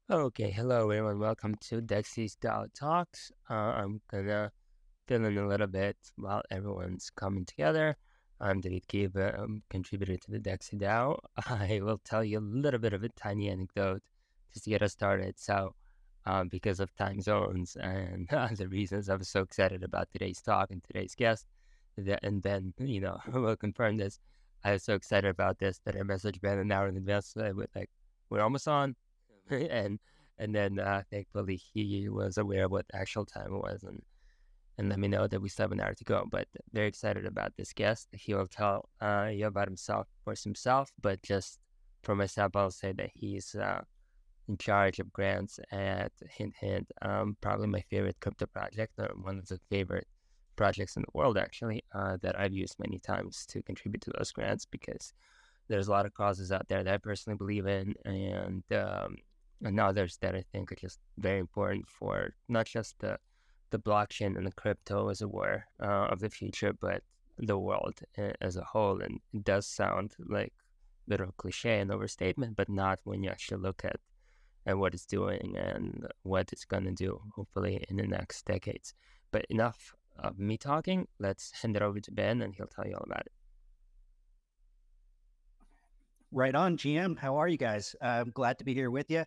Okay, hello everyone. Welcome to DeXe's DAO Talks. I'm gonna fill in a little bit while everyone's coming together. I'm the contributor to the DeXe DAO. I will tell you a little bit of a tiny anecdote just to get us started. Because of time zones and the reasons, I'm so excited about today's talk and today's guest. And Ben, will confirm this. I was so excited about this that I messaged Ben an hour in advance. We're almost on. and and then thankfully he was aware of what the actual time it was and let me know that we still have an hour to go. But very excited about this guest. He will tell you about himself, but just for myself, I'll say that he's in charge of grants at Hint Hint, probably my favorite crypto project, or one of the favorite projects in the world actually, that I've used many times to contribute to those grants because there's a lot of causes out there that I personally believe in, and others that I think are just very important for not just the blockchain and the crypto, as it were, of the future, but the world as a whole. And it does sound like a bit of a cliche and overstatement, but not when you actually look at what it's doing and what it's going to do, hopefully, in the next decades. But enough of me talking. Let's hand it over to Ben, and he'll tell you all about it. Right on, GM. How are you guys? I'm glad to be here with you.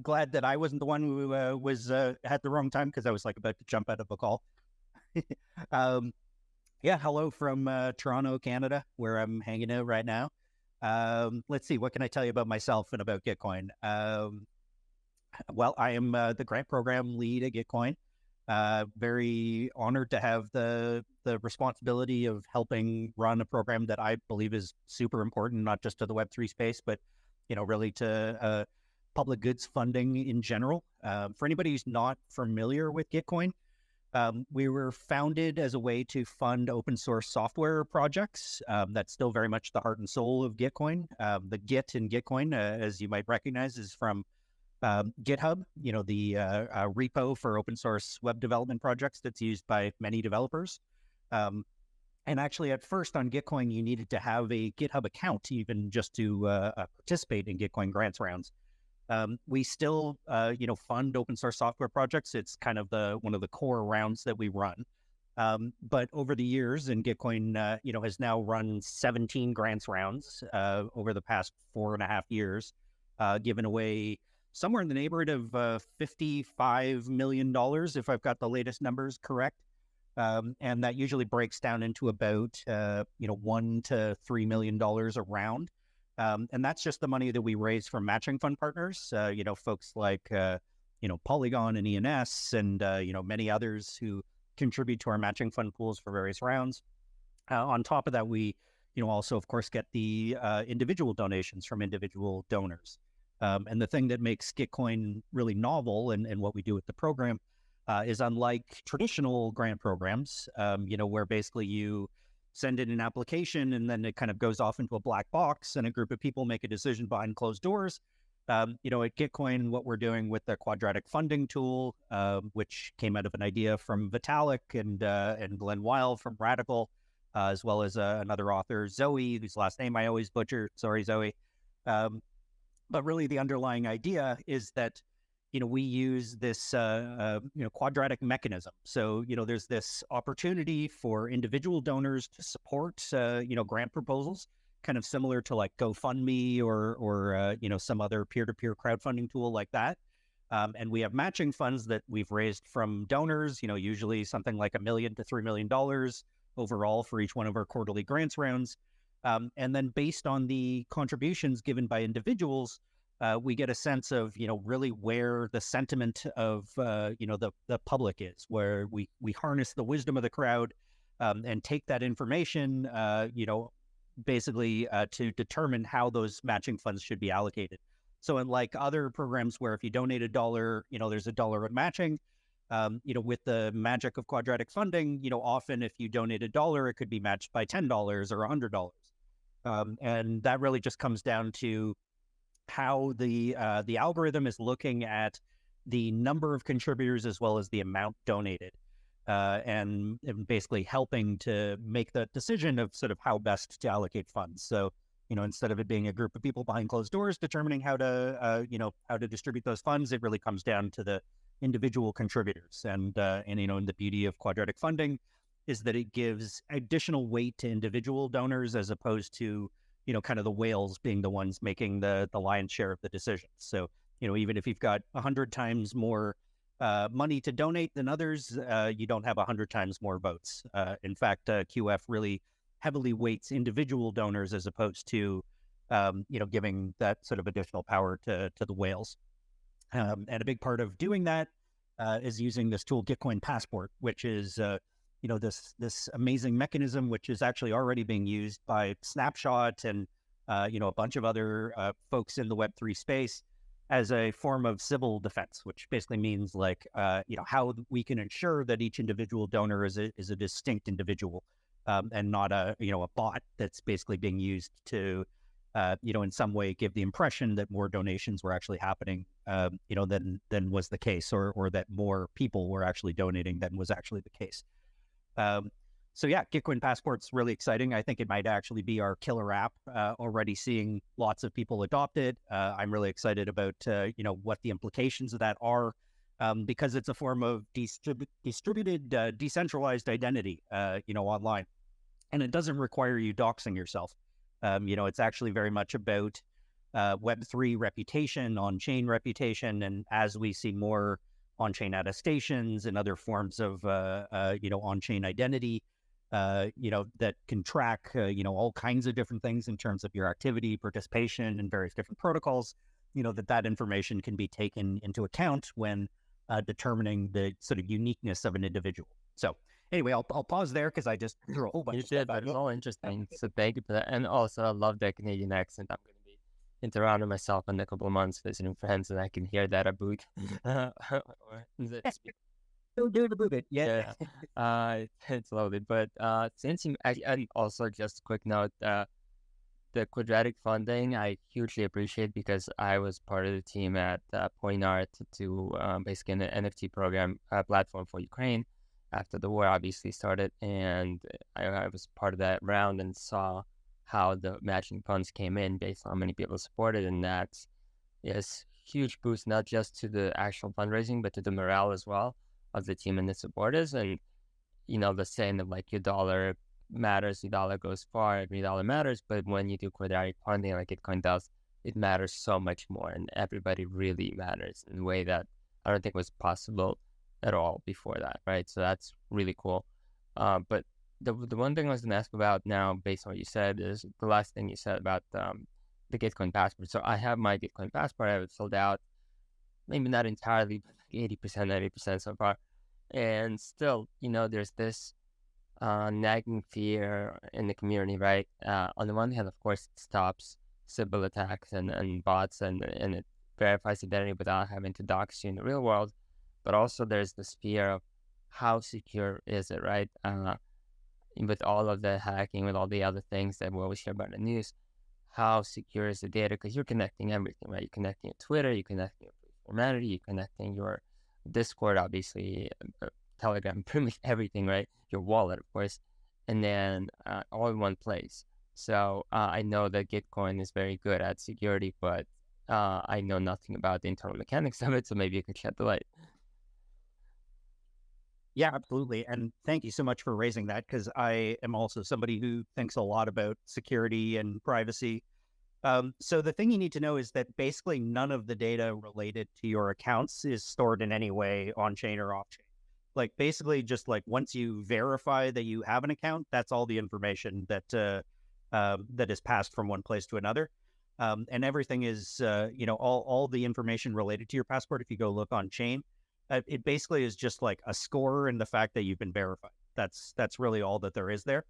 Glad that I wasn't the one who was had the wrong time because I was about to jump out of a call. um, yeah, hello from Toronto, Canada, where I'm hanging out right now. Let's see, what can I tell you about myself and about Gitcoin? Well, I am the grant program lead at Gitcoin. Very honored to have the responsibility of helping run a program that I believe is super important, not just to the Web3 space, but really to public goods funding in general. For anybody who's not familiar with Gitcoin, we were founded as a way to fund open source software projects. That's still very much the heart and soul of Gitcoin. The Git in Gitcoin, as you might recognize, is from GitHub, the repo for open source web development projects that's used by many developers. And actually, at first on Gitcoin, you needed to have a GitHub account even just to participate in Gitcoin grants rounds. We still, fund open source software projects. It's kind of one of the core rounds that we run. But over the years, and Gitcoin, has now run 17 grants rounds over the past 4.5 years, given away somewhere in the neighborhood of $55 million, if I've got the latest numbers correct. And that usually breaks down into about, $1 to $3 million a round. And that's just the money that we raise from matching fund partners, folks like, Polygon and ENS and, many others who contribute to our matching fund pools for various rounds. On top of that, we, also, of course, get the individual donations from individual donors. And the thing that makes Gitcoin really novel and what we do with the program is unlike traditional grant programs, where basically you send in an application and then it kind of goes off into a black box and a group of people make a decision behind closed doors. At Gitcoin, what we're doing with the quadratic funding tool, which came out of an idea from Vitalik and Glenn Weil from Radical, as well as another author, Zoe, whose last name I always butcher. Sorry, Zoe. But really, the underlying idea is that, we use this, quadratic mechanism. So, there's this opportunity for individual donors to support, grant proposals, kind of similar to like GoFundMe or some other peer-to-peer crowdfunding tool like that. And we have matching funds that we've raised from donors, usually something like $1 million to $3 million overall for each one of our quarterly grants rounds. And then based on the contributions given by individuals, we get a sense of, really where the sentiment of, the public is, where we harness the wisdom of the crowd and take that information, basically to determine how those matching funds should be allocated. So unlike other programs where if you donate $1, there's $1 of matching, with the magic of quadratic funding, often if you donate $1, it could be matched by $10 or $100. And that really just comes down to how the algorithm is looking at the number of contributors as well as the amount donated, and basically helping to make the decision of sort of how best to allocate funds. So instead of it being a group of people behind closed doors determining how to distribute those funds, it really comes down to the individual contributors. And the beauty of quadratic funding is that it gives additional weight to individual donors as opposed to, kind of the whales being the ones making the lion's share of the decisions. So, even if you've got 100 times more money to donate than others, you don't have 100 times more votes. In fact, QF really heavily weights individual donors as opposed to, giving that sort of additional power to the whales. And a big part of doing that is using this tool, Gitcoin Passport, which is, this amazing mechanism, which is actually already being used by Snapshot and, a bunch of other folks in the Web3 space as a form of civil defense, which basically means like, how we can ensure that each individual donor is a distinct individual, and not a bot that's basically being used to, in some way give the impression that more donations were actually happening, than was the case, or that more people were actually donating than was actually the case. So yeah, Gitcoin Passport's really exciting. I think it might actually be our killer app. Already seeing lots of people adopt it. I'm really excited about what the implications of that are, because it's a form of distributed, decentralized identity, online, and it doesn't require you doxing yourself. It's actually very much about Web3 reputation, on-chain reputation, and as we see more on-chain attestations and other forms of on-chain identity, that can track all kinds of different things in terms of your activity, participation in various different protocols, that information can be taken into account when determining the sort of uniqueness of an individual. So anyway, I'll pause there because I just threw a whole bunch You of stuff did, but out. it's all interesting. So thank you for that. And also, I love that Canadian accent. I'm going to be in Toronto myself in a couple of months visiting friends, and I can hear that a boot. Don't do the move it. Yeah. It's loaded. But since you, and also just a quick note, the quadratic funding, I hugely appreciate because I was part of the team at Point Art to basically an NFT program platform for Ukraine after the war obviously started, and I was part of that round and saw how the matching funds came in based on how many people supported, and that is huge boost not just to the actual fundraising but to the morale as well of the team and the supporters. And the saying of like your dollar matters, your dollar goes far, every dollar matters, but when you do quadratic funding like Gitcoin does, it matters so much more, and everybody really matters in a way that I don't think was possible at all before that, right? So that's really cool. But the one thing I was going to ask about now, based on what you said, is the last thing you said about the Gitcoin passport. So I have my Gitcoin passport. I have it filled out, maybe not entirely, but like 80%, 90% so far. And still, there's this nagging fear in the community, right? On the one hand, of course, it stops Sybil attacks and bots, and it verifies identity without having to dox you in the real world. But also there's this fear of how secure is it, right? With all of the hacking, with all the other things that we always hear about in the news, how secure is the data? Because you're connecting everything, right? You're connecting your Twitter, you're connecting your humanity, you're connecting your Discord, obviously, Telegram, pretty much everything, right? Your wallet, of course, and then all in one place. So I know that Gitcoin is very good at security, but I know nothing about the internal mechanics of it, so maybe you could shed the light. Yeah, absolutely. And thank you so much for raising that, because I am also somebody who thinks a lot about security and privacy. So the thing you need to know is that basically none of the data related to your accounts is stored in any way on-chain or off-chain. Like basically just like once you verify that you have an account, that's all the information that is passed from one place to another. And everything is, all the information related to your passport, if you go look on-chain, it basically is just like a score and the fact that you've been verified. That's really all that there is there.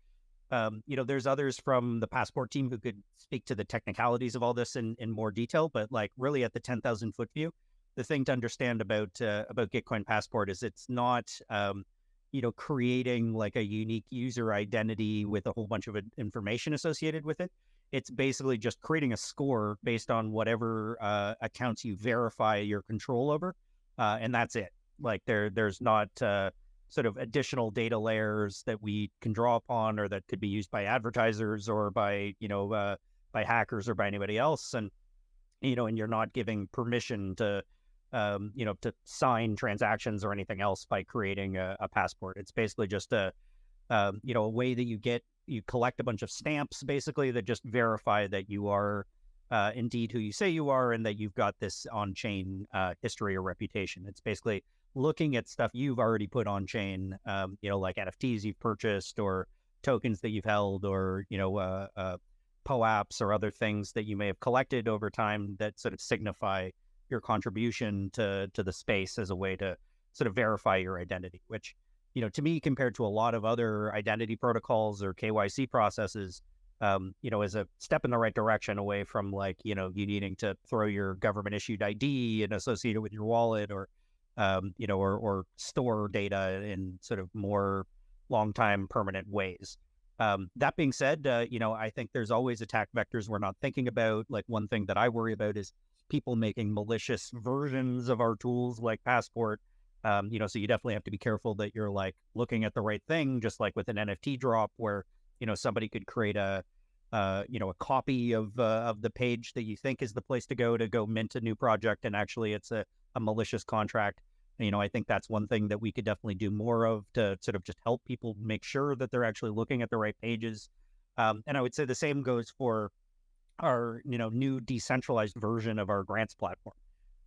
There's others from the passport team who could speak to the technicalities of all this in more detail, but like really at the 10,000 foot view, the thing to understand about Gitcoin Passport is it's not, creating like a unique user identity with a whole bunch of information associated with it. It's basically just creating a score based on whatever accounts you verify your control over. And that's it. Like there's not sort of additional data layers that we can draw upon or that could be used by advertisers or by, hackers or by anybody else, and and you're not giving permission to to sign transactions or anything else by creating a passport. It's basically just a way that you collect a bunch of stamps basically that just verify that you are indeed who you say you are, and that you've got this on-chain history or reputation. It's basically looking at stuff you've already put on chain, like NFTs you've purchased, or tokens that you've held, or POAPs or other things that you may have collected over time that sort of signify your contribution to the space as a way to sort of verify your identity, which, to me, compared to a lot of other identity protocols or KYC processes, is a step in the right direction away from you needing to throw your government issued ID and associate it with your wallet, or store data in sort of more long time permanent ways. That being said, I think there's always attack vectors we're not thinking about. Like, one thing that I worry about is people making malicious versions of our tools like Passport. So you definitely have to be careful that you're looking at the right thing, just like with an NFT drop where, somebody could create a copy of the page that you think is the place to go mint a new project, and actually it's a malicious contract. I think that's one thing that we could definitely do more of to sort of just help people make sure that they're actually looking at the right pages. And I would say the same goes for our, new decentralized version of our grants platform.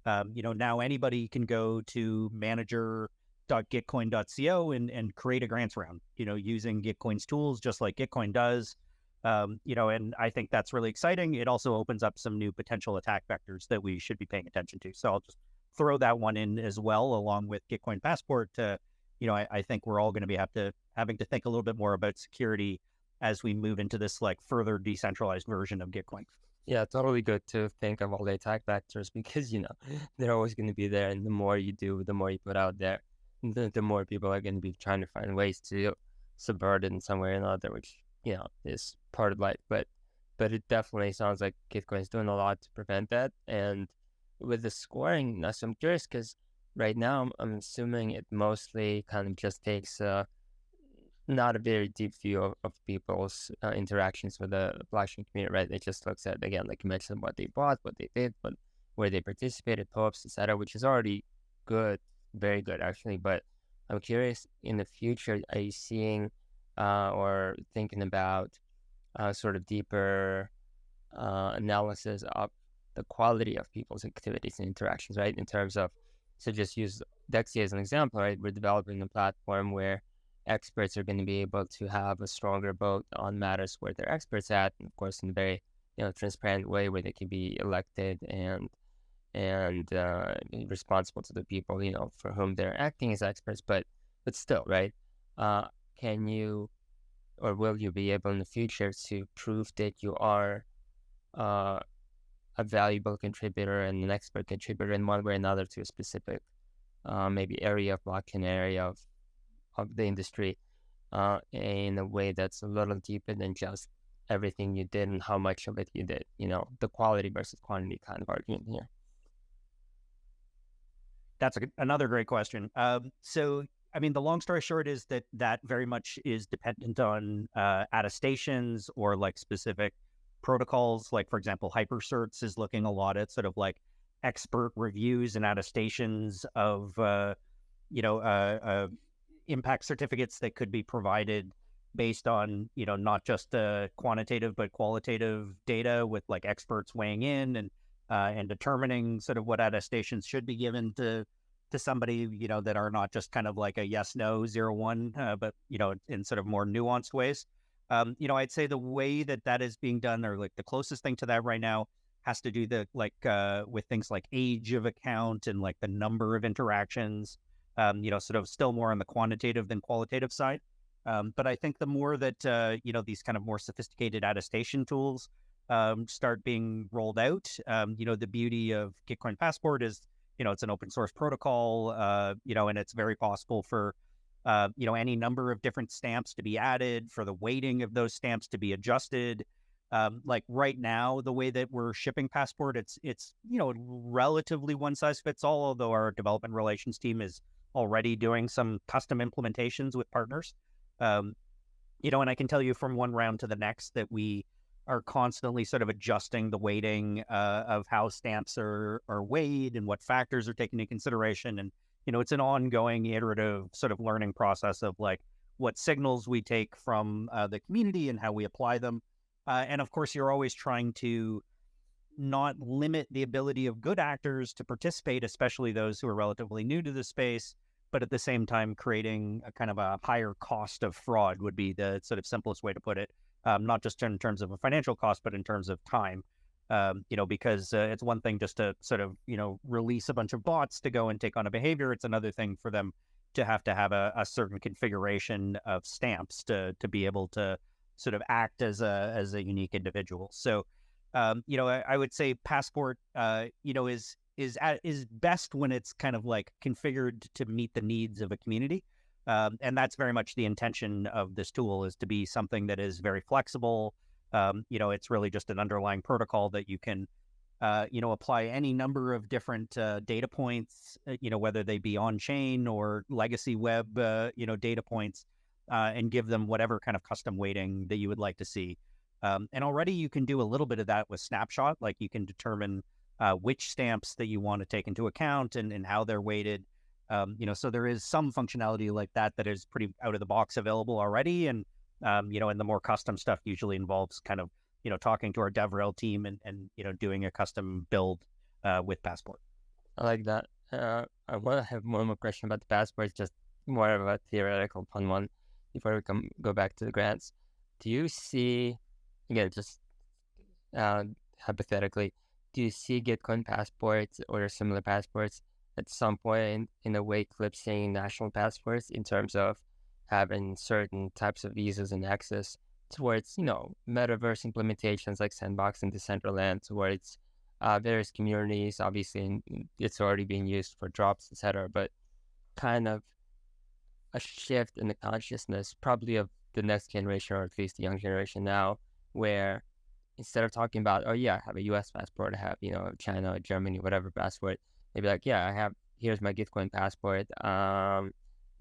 Now anybody can go to manager.gitcoin.co and create a grants round, using Gitcoin's tools, just like Gitcoin does. And I think that's really exciting. It also opens up some new potential attack vectors that we should be paying attention to. So I'll just throw that one in as well, along with Gitcoin Passport. I think we're all going to be having to think a little bit more about security as we move into this further decentralized version of Gitcoin. Yeah, totally good to think of all the attack vectors, because, they're always going to be there. And the more you do, the more you put out there, the more people are going to be trying to find ways to subvert it in some way or another, which, is part of life. But it definitely sounds like Gitcoin is doing a lot to prevent that. And with the scoring, so I'm curious, because right now I'm assuming it mostly kind of just takes not a very deep view of people's interactions with the blockchain community, right? It just looks at, again, like you mentioned, what they bought, what they did, where they participated, POAPs, etc., which is already good, very good, actually. But I'm curious, in the future, are you seeing or thinking about sort of deeper analysis of the quality of people's activities and interactions, right? In terms of, so just use DeXe as an example, right? We're developing a platform where experts are going to be able to have a stronger vote on matters where they're experts at, and of course in a very transparent way, where they can be elected and responsible to the people for whom they're acting as experts. But still, right? Can you, or will you be able in the future to prove that you are a valuable contributor and an expert contributor in one way or another to a specific maybe area of blockchain, area of the industry, in a way that's a little deeper than just everything you did and how much of it you did, the quality versus quantity kind of argument here? That's another great question. So, the long story short is that very much is dependent on attestations or specific protocols. Like, for example, HyperCerts is looking a lot at sort of expert reviews and attestations of, impact certificates that could be provided based on, not just quantitative but qualitative data, with experts weighing in and determining sort of what attestations should be given to somebody, that are not just kind of like a yes, no, 0-1, but, in sort of more nuanced ways. I'd say the way that is being done, or the closest thing to that right now, has to do with things like age of account and the number of interactions, sort of still more on the quantitative than qualitative side. But I think the more that, these kind of more sophisticated attestation tools start being rolled out, the beauty of Gitcoin Passport is, it's an open source protocol, and it's very possible for, any number of different stamps to be added, for the weighting of those stamps to be adjusted. Right now, the way that we're shipping Passport, it's relatively one size fits all, although our development relations team is already doing some custom implementations with partners. And I can tell you from one round to the next that we are constantly sort of adjusting the weighting of how stamps are weighed and what factors are taken into consideration. And, it's an ongoing iterative sort of learning process of like what signals we take from the community and how we apply them. And of course, you're always trying to not limit the ability of good actors to participate, especially those who are relatively new to the space, but at the same time creating a kind of a higher cost of fraud would be the sort of simplest way to put it. Not just in terms of a financial cost, but in terms of time. Because it's one thing just to sort of, release a bunch of bots to go and take on a behavior. It's another thing for them to have a certain configuration of stamps to be able to sort of act as a unique individual. So, I would say Passport, is best when it's kind of like configured to meet the needs of a community. And that's very much the intention of this tool, is to be something that is very flexible. It's really just an underlying protocol that you can, apply any number of different data points, whether they be on-chain or legacy web, data points, and give them whatever kind of custom weighting that you would like to see. And already you can do a little bit of that with Snapshot, like you can determine which stamps that you want to take into account and how they're weighted. So there is some functionality like that is pretty out of the box available already. And, and the more custom stuff usually involves kind of, talking to our DevRel team and doing a custom build with Passport. I like that. I want to have one more question about the Passport, just more of a theoretical fun one before we go back to the grants. Do you see, again, just hypothetically, do you see Gitcoin passports or similar passports at some point in a way eclipsing national passports in terms of having certain types of visas and access towards, metaverse implementations like Sandbox and Decentraland, towards various communities? Obviously, and it's already being used for drops, etc. But kind of a shift in the consciousness, probably of the next generation, or at least the young generation now, where instead of talking about, oh yeah, I have a US passport, I have, China or Germany, whatever passport, they'd be like, yeah, here's my Gitcoin passport,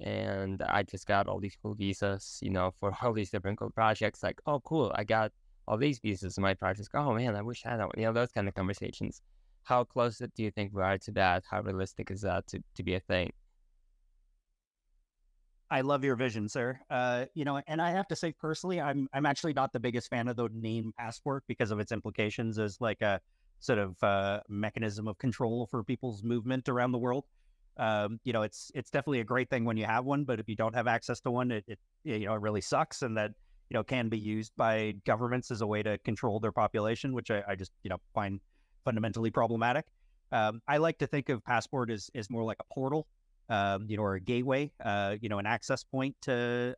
and I just got all these cool visas, for all these different cool projects. Like, oh cool, I got all these visas in my projects. Oh man, I wish I had that one. Those kind of conversations. How close do you think we are to that? How realistic is that to be a thing? I love your vision, sir. And I have to say personally, I'm actually not the biggest fan of the name Passport because of its implications as like a sort of mechanism of control for people's movement around the world. It's definitely a great thing when you have one, but if you don't have access to one, it really sucks, and that can be used by governments as a way to control their population, which I just find fundamentally problematic. I like to think of Passport as more like a portal. Or a gateway, an access point to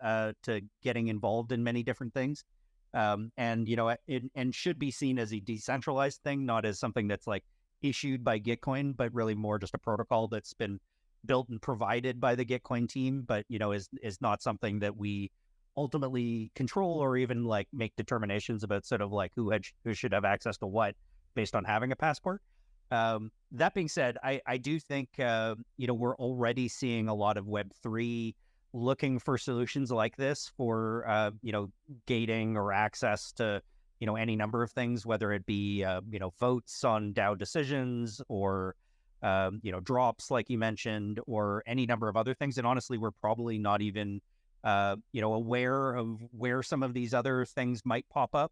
getting involved in many different things. And should be seen as a decentralized thing, not as something that's like issued by Gitcoin, but really more just a protocol that's been built and provided by the Gitcoin team, but, is not something that we ultimately control or even like make determinations about sort of like who should have access to what based on having a passport. That being said, I do think, we're already seeing a lot of Web3 looking for solutions like this for, gating or access to, any number of things, whether it be, votes on DAO decisions or, drops, like you mentioned, or any number of other things. And honestly, we're probably not even, aware of where some of these other things might pop up.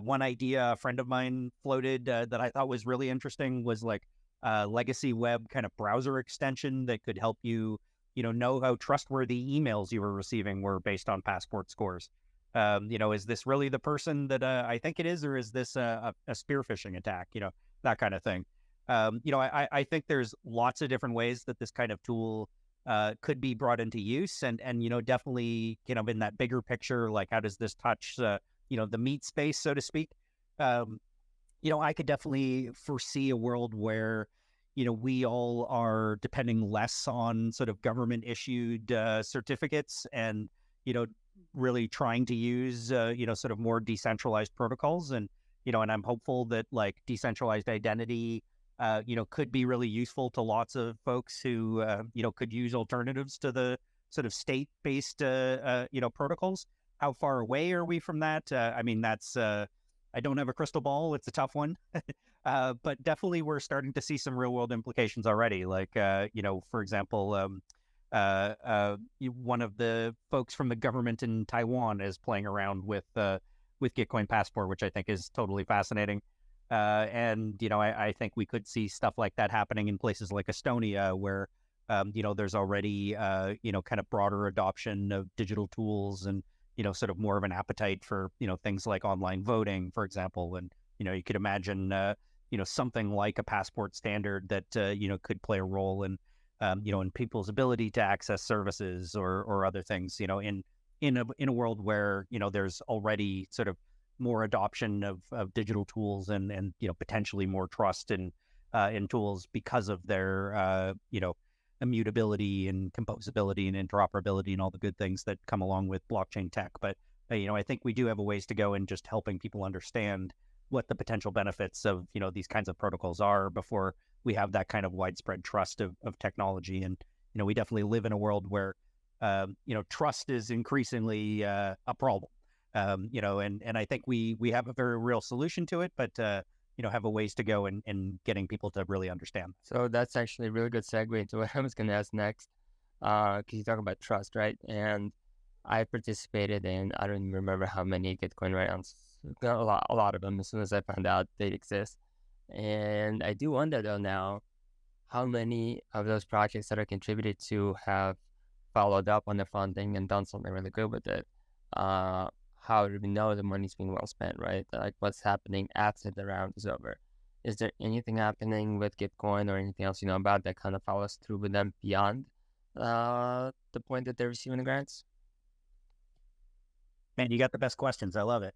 One idea a friend of mine floated that I thought was really interesting was like a legacy web kind of browser extension that could help you, know how trustworthy emails you were receiving were based on Passport scores. Is this really the person that I think it is, or is this a spear phishing attack? That kind of thing. I think there's lots of different ways that this kind of tool could be brought into use, and definitely in that bigger picture, like how does this touch the meat space, so to speak. I could definitely foresee a world where, we all are depending less on sort of government issued certificates and, really trying to use, sort of more decentralized protocols. And, and I'm hopeful that like decentralized identity, could be really useful to lots of folks who, could use alternatives to the sort of state-based, protocols. How far away are we from that? I mean, that's, I don't have a crystal ball. It's a tough one. But definitely we're starting to see some real world implications already. Like, for example, one of the folks from the government in Taiwan is playing around with Gitcoin Passport, which I think is totally fascinating. I think we could see stuff like that happening in places like Estonia, where there's already kind of broader adoption of digital tools and sort of more of an appetite for things like online voting, for example. And you could imagine something like a passport standard that could play a role in people's ability to access services or other things. In a world where there's already sort of more adoption of digital tools and potentially more trust in tools because of their immutability and composability and interoperability and all the good things that come along with blockchain tech. But I think we do have a ways to go in just helping people understand what the potential benefits of these kinds of protocols are before we have that kind of widespread trust of technology. And we definitely live in a world where trust is increasingly a problem. And I think we have a very real solution to it, but have a ways to go in getting people to really understand. So that's actually a really good segue into what I was going to ask next, because you talk about trust, right? And I participated in, I don't even remember how many Gitcoin rounds, a lot of them as soon as I found out they exist. And I do wonder though now, how many of those projects that are contributed to have followed up on the funding and done something really good with it? How do we know the money's being well spent, right? Like what's happening after the round is over? Is there anything happening with Gitcoin or anything else you know about that kind of follows through with them beyond the point that they're receiving the grants? Man, you got the best questions. I love it.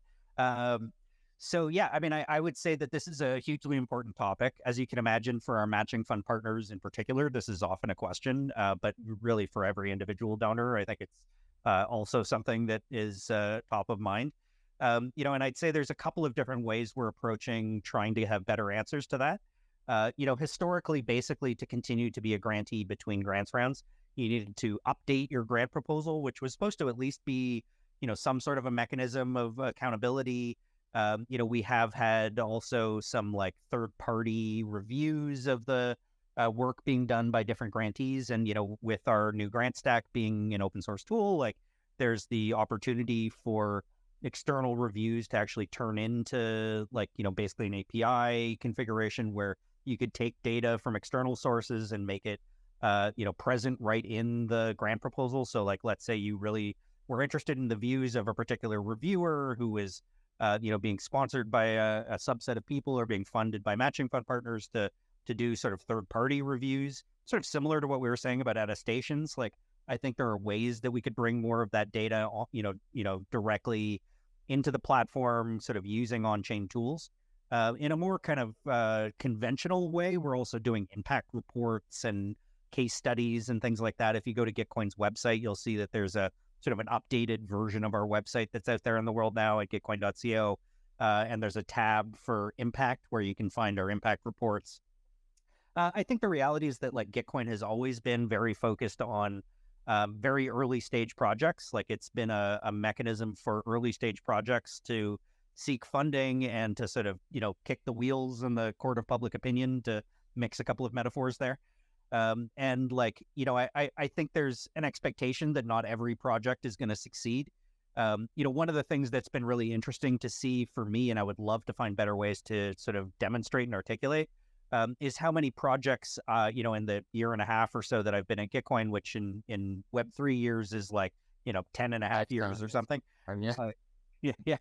So yeah, I mean, I would say that this is a hugely important topic. As you can imagine, for our matching fund partners in particular, this is often a question, but really for every individual donor, I think it's also something that is top of mind. And I'd say there's a couple of different ways we're approaching trying to have better answers to that. Historically, basically to continue to be a grantee between grants rounds, you needed to update your grant proposal, which was supposed to at least be, some sort of a mechanism of accountability. We have had also some like third-party reviews of the work being done by different grantees. And, with our new grant stack being an open source tool, like there's the opportunity for external reviews to actually turn into like, basically an API configuration where you could take data from external sources and make it, present right in the grant proposal. So like, let's say you really were interested in the views of a particular reviewer who is being sponsored by a subset of people or being funded by matching fund partners to do sort of third-party reviews, sort of similar to what we were saying about attestations. Like, I think there are ways that we could bring more of that data, directly into the platform, sort of using on-chain tools. In a more kind of conventional way, we're also doing impact reports and case studies and things like that. If you go to Gitcoin's website, you'll see that there's a sort of an updated version of our website that's out there in the world now at gitcoin.co. And there's a tab for impact where you can find our impact reports. I think the reality is that like Gitcoin has always been very focused on very early stage projects. Like it's been a mechanism for early stage projects to seek funding and to sort of, kick the wheels in the court of public opinion, to mix a couple of metaphors there. And like, I think there's an expectation that not every project is going to succeed. One of the things that's been really interesting to see for me, and I would love to find better ways to sort of demonstrate and articulate, is how many projects, in the year and a half or so that I've been at Gitcoin, which in Web3 years is like, 10 and a half years or something. Yeah,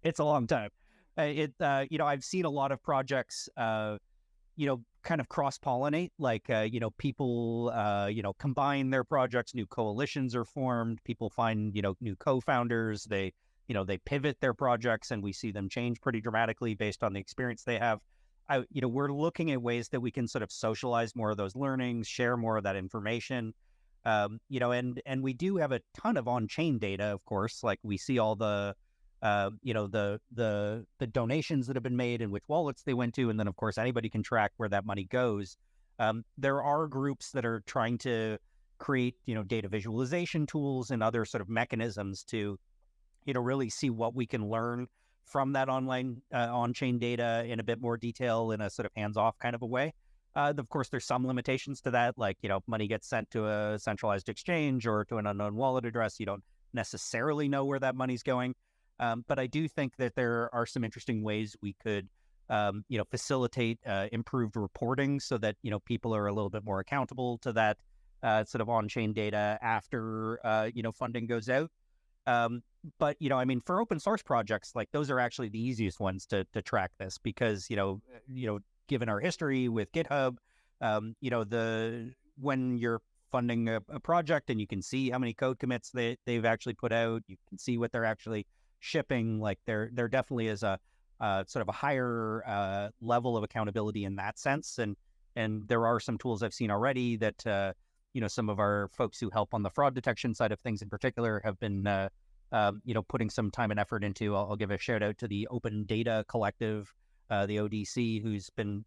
it's a long time. I've seen a lot of projects, kind of cross-pollinate, like, people, combine their projects, new coalitions are formed, people find, new co-founders, they pivot their projects and we see them change pretty dramatically based on the experience they have. We're looking at ways that we can sort of socialize more of those learnings, share more of that information, and we do have a ton of on-chain data, of course, like we see all the donations that have been made and which wallets they went to. And then of course, anybody can track where that money goes. There are groups that are trying to create, data visualization tools and other sort of mechanisms to, really see what we can learn from that online on-chain data in a bit more detail in a sort of hands-off kind of a way. Of course, there's some limitations to that, like, money gets sent to a centralized exchange or to an unknown wallet address. You don't necessarily know where that money's going. But I do think that there are some interesting ways we could, facilitate improved reporting so that, people are a little bit more accountable to that sort of on-chain data after, funding goes out. But, for open source projects, like those are actually the easiest ones to track this because, given our history with GitHub, when you're funding a project and you can see how many code commits they've actually put out, you can see what they're actually shipping, like there definitely is a sort of a higher level of accountability in that sense. And there are some tools I've seen already that, some of our folks who help on the fraud detection side of things in particular have been, putting some time and effort into. I'll give a shout out to the Open Data Collective, the ODC, who's been,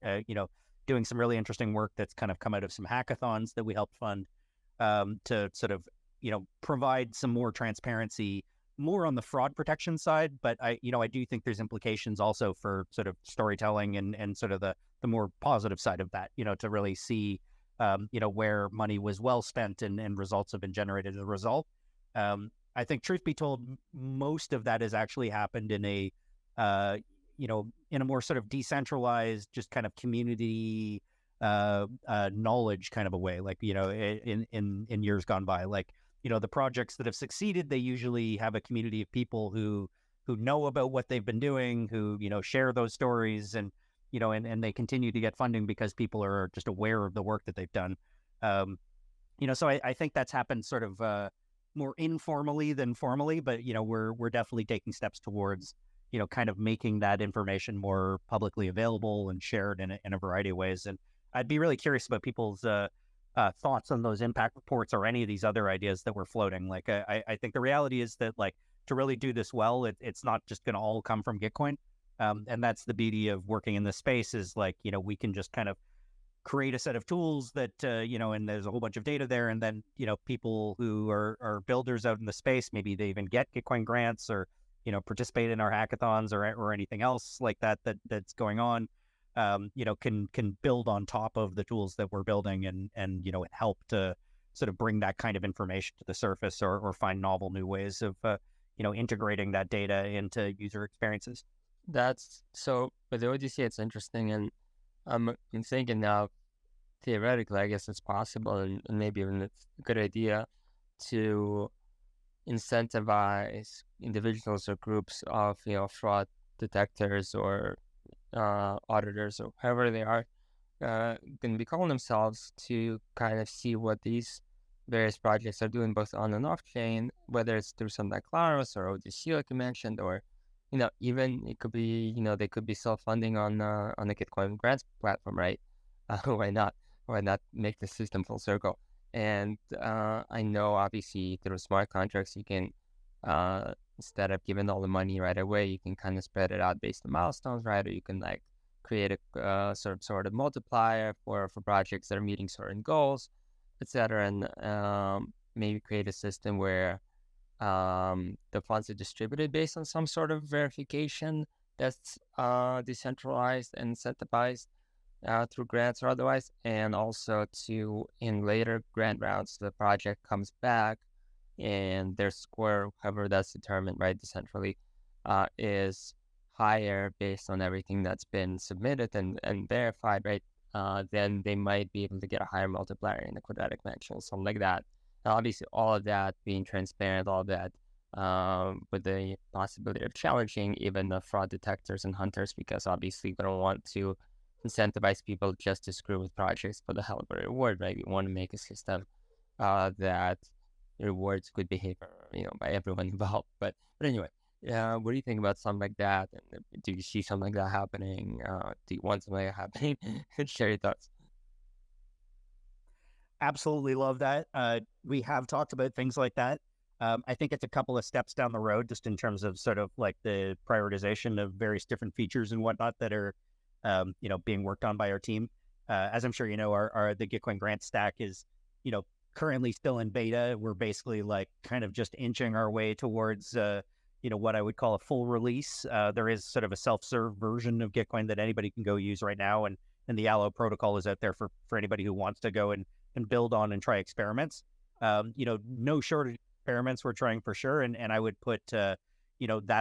doing some really interesting work that's kind of come out of some hackathons that we helped fund to sort of, provide some more transparency, more on the fraud protection side. But I do think there's implications also for sort of storytelling and sort of the more positive side of that, to really see, where money was well spent and results have been generated as a result. I think, truth be told, most of that has actually happened in a, in a more sort of decentralized, just kind of community knowledge kind of a way, like, in years gone by. Like, the projects that have succeeded, they usually have a community of people who know about what they've been doing, who, share those stories, and, and they continue to get funding because people are just aware of the work that they've done. So I think that's happened sort of more informally than formally, but, we're definitely taking steps towards, kind of making that information more publicly available and shared in a variety of ways. And I'd be really curious about people's thoughts on those impact reports or any of these other ideas that we're floating. Like, I think the reality is that, like, to really do this well, it's not just going to all come from Gitcoin. And that's the beauty of working in this space is, like, we can just kind of create a set of tools that, and there's a whole bunch of data there. And then, people who are builders out in the space, maybe they even get Gitcoin grants or, participate in our hackathons or anything else like that's going on, can build on top of the tools that we're building and help to sort of bring that kind of information to the surface or find novel new ways of, integrating that data into user experiences. That's so with the ODC, it's interesting. And I'm thinking now, theoretically, I guess it's possible and maybe even it's a good idea to incentivize individuals or groups of, fraud detectors or auditors or whoever they are going to be calling themselves to kind of see what these various projects are doing both on and off chain, whether it's through something like Claros or ODC like you mentioned, or even it could be they could be self-funding on the Gitcoin grants platform, right? Why not make the system full circle? And I know obviously through smart contracts you can instead of giving all the money right away, you can kind of spread it out based on milestones, right? Or you can like create a sort of multiplier for projects that are meeting certain goals, etc. And maybe create a system where the funds are distributed based on some sort of verification that's decentralized and incentivized through grants or otherwise, and also to in later grant rounds the project comes back and their score, however that's determined, right, decentrally, is higher based on everything that's been submitted and verified, right, then they might be able to get a higher multiplier in the quadratic mention, something like that. Now, obviously, all of that being transparent, all of that with the possibility of challenging even the fraud detectors and hunters, because obviously we don't want to incentivize people just to screw with projects for the hell of a reward, right? We want to make a system that rewards good behavior, by everyone involved. But anyway, what do you think about something like that? And do you see something like that happening? Do you want something like that happening? Share your thoughts. Absolutely love that. We have talked about things like that. I think it's a couple of steps down the road, just in terms of sort of like the prioritization of various different features and whatnot that are, being worked on by our team. As I'm sure you know, the Gitcoin grant stack is, currently still in beta. We're basically like kind of just inching our way towards, what I would call a full release. There is sort of a self-serve version of Gitcoin that anybody can go use right now, and the Allo protocol is out there for anybody who wants to go and build on and try experiments. No shortage of experiments we're trying for sure, and I would put that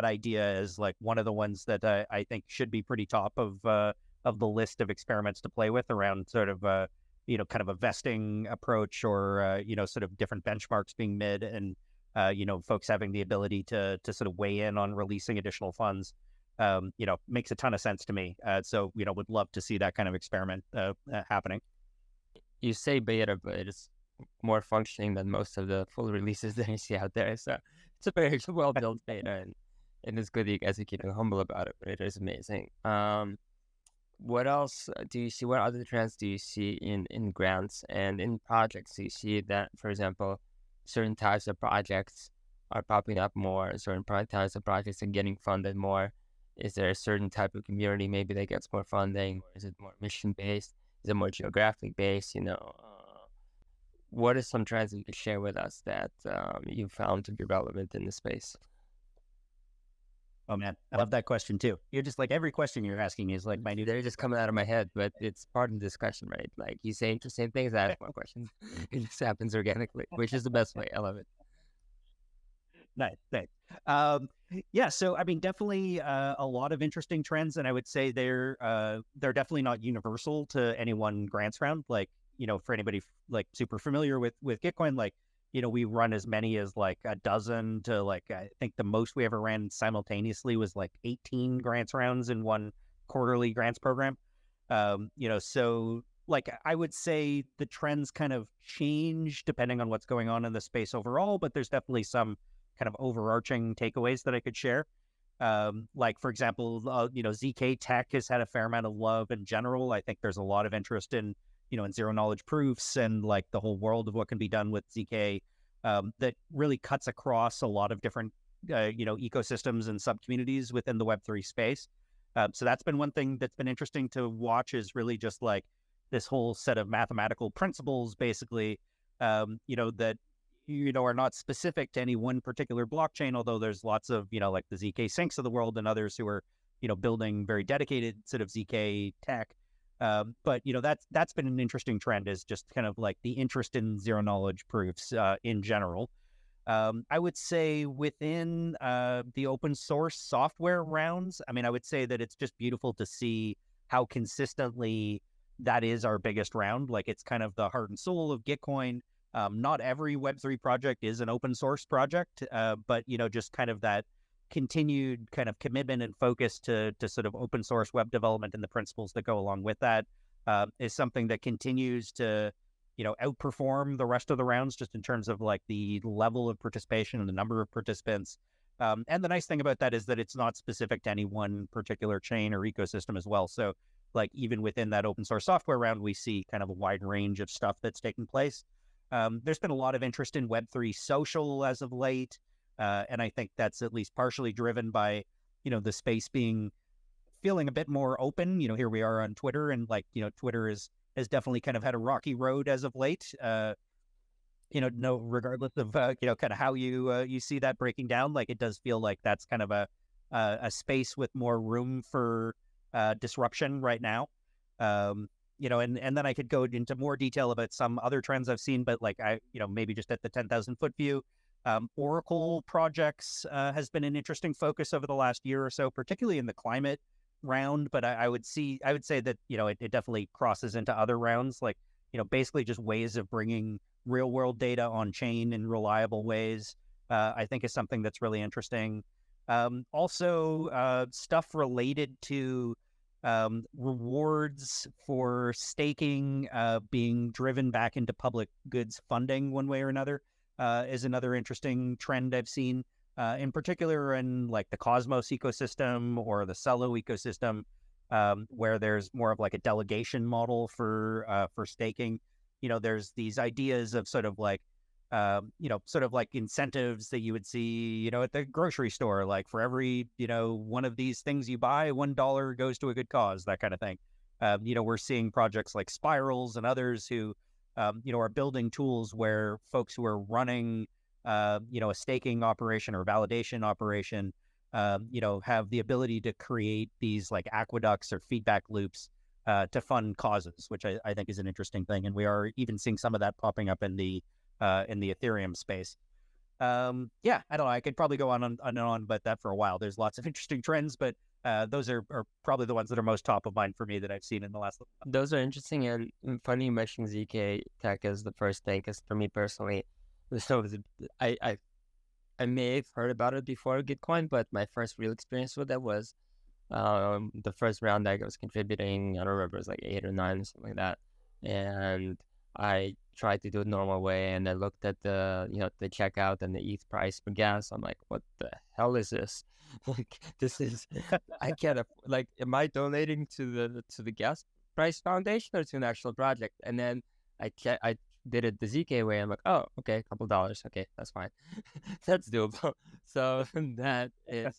idea as like one of the ones that I think should be pretty top of the list of experiments to play with around sort of kind of a vesting approach, or sort of different benchmarks being made, and folks having the ability to sort of weigh in on releasing additional funds. Makes a ton of sense to me. So would love to see that kind of experiment happening. You say beta, but it's more functioning than most of the full releases that you see out there. So it's a very well built beta, and it's good that you guys are keeping humble about it. But it is amazing. What else do you see? What other trends do you see in grants and in projects? Do you see that, for example, certain types of projects are popping up more, certain types of projects are getting funded more? Is there a certain type of community maybe that gets more funding, or is it more mission based? Is it more geographic based? What are some trends that you could share with us that you found to be relevant in the space? Oh man, I love that question too. You're just like, every question you're asking is like my new. They're just coming out of my head, but it's part of the discussion, right? Like, you say interesting things, I ask more questions. It just happens organically, which is the best way. I love it. Nice. Yeah. So I mean, definitely a lot of interesting trends, and I would say they're definitely not universal to any one grants round. Like, for anybody like super familiar with Gitcoin, like, we run as many as like a dozen to, like, I think the most we ever ran simultaneously was like 18 grants rounds in one quarterly grants program. So like, I would say the trends kind of change depending on what's going on in the space overall, but there's definitely some kind of overarching takeaways that I could share. Like, for example, ZK tech has had a fair amount of love in general. I think there's a lot of interest in zero knowledge proofs and like the whole world of what can be done with ZK, that really cuts across a lot of different, ecosystems and sub communities within the Web3 space. So that's been one thing that's been interesting to watch, is really just like this whole set of mathematical principles, basically, that are not specific to any one particular blockchain, although there's lots of, like the ZK Syncs of the world and others who are, building very dedicated sort of ZK tech. But that's been an interesting trend, is just kind of like the interest in zero knowledge proofs in general. I would say within the open source software rounds, I mean, I would say that it's just beautiful to see how consistently that is our biggest round. Like, it's kind of the heart and soul of Gitcoin. Not every Web3 project is an open source project, but just kind of that continued kind of commitment and focus to sort of open source web development and the principles that go along with that is something that continues to outperform the rest of the rounds, just in terms of like the level of participation and the number of participants. And the nice thing about that is that it's not specific to any one particular chain or ecosystem as well. So like, even within that open source software round, we see kind of a wide range of stuff that's taking place. There's been a lot of interest in Web3 social as of late. And I think that's at least partially driven by, the space feeling a bit more open. Here we are on Twitter, and like, Twitter has definitely kind of had a rocky road as of late. Regardless of, kind of how you see that breaking down, like, it does feel like that's kind of a space with more room for disruption right now. And then I could go into more detail about some other trends I've seen, but like, maybe just at the 10,000 foot view, Oracle projects has been an interesting focus over the last year or so, particularly in the climate round. But I would say that, it definitely crosses into other rounds, like, basically just ways of bringing real world data on chain in reliable ways, I think is something that's really interesting. Also, stuff related to rewards for staking being driven back into public goods funding one way or another is another interesting trend I've seen, in particular in like the Cosmos ecosystem or the Celo ecosystem, where there's more of like a delegation model for staking. There's these ideas of sort of like incentives that you would see, at the grocery store, like for every, one of these things you buy, $1 goes to a good cause, that kind of thing. We're seeing projects like Spirals and others who, are building tools where folks who are running, a staking operation or validation operation, have the ability to create these like aqueducts or feedback loops to fund causes, which I think is an interesting thing. And we are even seeing some of that popping up in the Ethereum space. I don't know. I could probably go on and on about that for a while. There's lots of interesting trends, but those are probably the ones that are most top of mind for me that I've seen in the last little while. Those are interesting, and funny you mentioned ZK tech as the first thing, because for me personally, so I may have heard about it before Gitcoin, but my first real experience with it was the first round that I was contributing. I don't remember, it was like 8 or 9 or something like that, and I tried to do it normal way, and I looked at the checkout and the ETH price per gas. I'm like, what the hell is this? Like, this is I can't like, am I donating to the gas price foundation or to an actual project? And then I did it the ZK way. I'm like, oh, okay, a couple dollars, okay, that's fine. That's doable. So that is,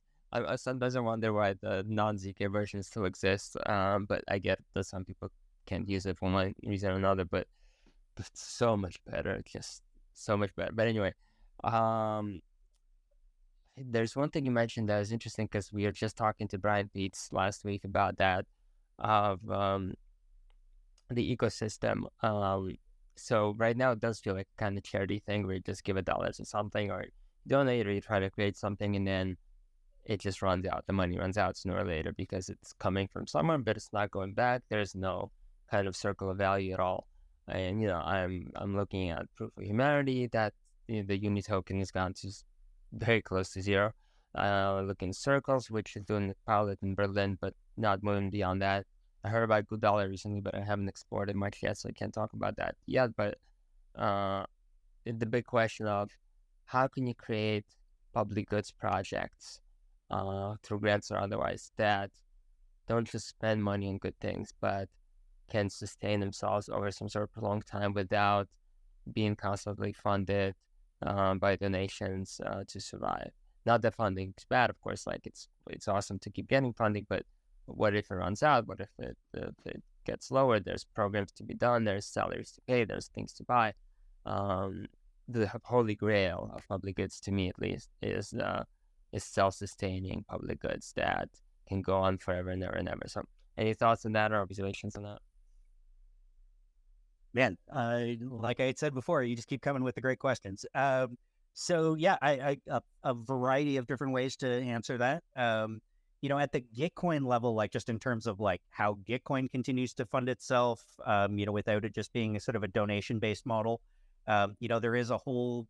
sometimes I wonder why the non-ZK version still exists, but I get that some people can't use it for one reason or another, but it's so much better, just so much better. But anyway, there's one thing you mentioned that was interesting, because we were just talking to Brian Peets last week about that, of the ecosystem. So right now it does feel like a kind of charity thing where you just give $1 or something, or donate, or you try to create something, and then it just runs out. The money runs out sooner or later because it's coming from somewhere, but it's not going back. There's no kind of circle of value at all. And I'm looking at Proof of Humanity that the uni token has gone to very close to zero. Looking at Circles, which is doing the pilot in Berlin, but not moving beyond that. I heard about Good Dollar recently, but I haven't explored it much yet, so I can't talk about that yet. But the big question of how can you create public goods projects through grants or otherwise that don't just spend money on good things, but can sustain themselves over some sort of prolonged time without being constantly funded by donations to survive. Not that funding is bad, of course. Like, it's awesome to keep getting funding, but what if it runs out? What if it gets lower? There's programs to be done. There's salaries to pay. There's things to buy. The holy grail of public goods, to me at least, is self-sustaining public goods that can go on forever and ever and ever. So, any thoughts on that or observations on that? Man, like I had said before, you just keep coming with the great questions. So yeah, a variety of different ways to answer that. At the Gitcoin level, like just in terms of like how Gitcoin continues to fund itself, without it just being a sort of a donation-based model, there is a whole